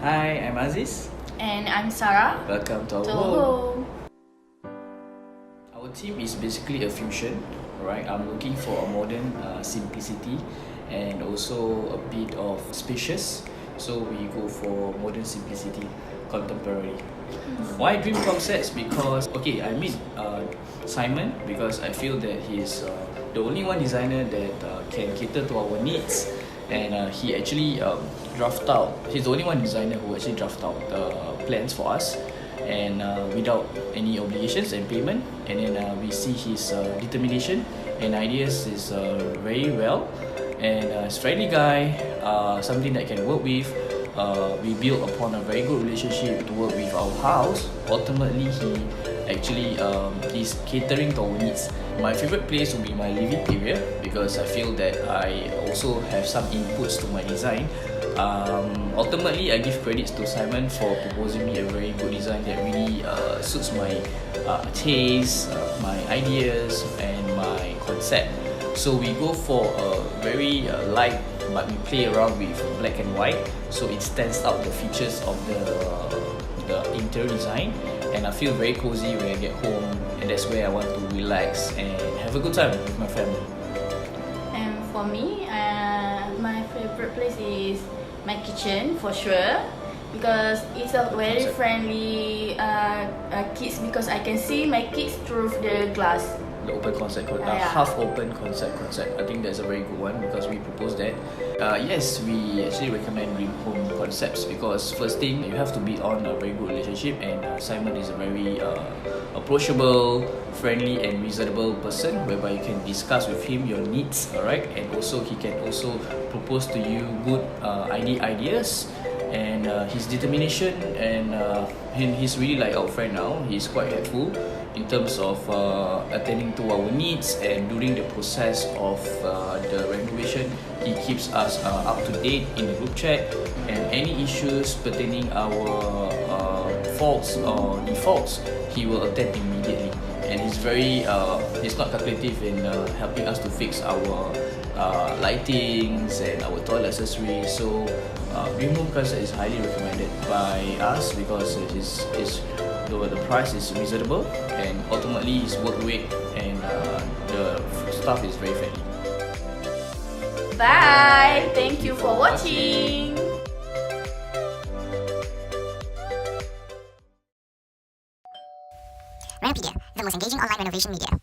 Hi, I'm Aziz. And I'm Sarah. Welcome to our home. Our team is basically a fusion, right? I'm looking for a modern simplicity and also a bit of spacious. So we go for modern simplicity, contemporary. Why dream concepts? Because I meet Simon because I feel that he's the only one designer that can cater to our needs, and he actually he's the only one designer who actually draft out the plans for us, and without any obligations and payment. And then we see his determination and ideas is very well, and he's a friendly guy, something that can work with. We built upon a very good relationship to work with our house. Ultimately, he actually is catering to our needs. My favorite place will be my living area because I feel that I also have some inputs to my design. Ultimately, I give credits to Simon for proposing me a very good design that really suits my taste, my ideas, and my concept. So we go for a very light, but we play around with black and white, so it stands out the features of the interior design, and I feel very cozy when I get home, and that's where I want to relax and have a good time with my family. And for me, my favorite place is my kitchen for sure, because it's a very friendly kids, because I can see my kids through the glass. The open concept, half open concept. I think that's a very good one because we propose that. Yes, we actually recommend dream home concepts because first thing, you have to be on a very good relationship, and Simon is a very approachable, friendly, and reasonable person whereby you can discuss with him your needs, alright, and also he can also propose to you good ideas. And his determination, and he's really like our friend now. He's quite helpful in terms of attending to our needs, and during the process of the renovation, he keeps us up to date in the group chat, and any issues pertaining our faults or defaults, he will attend immediately. And he's not calculative in helping us to fix our lightings and our toilet accessories. So dream home concept is highly recommended by us because the price is reasonable, and ultimately it's worth it, and the staff is very friendly. Bye! Thank you for watching! Renopedia, the most engaging online renovation media.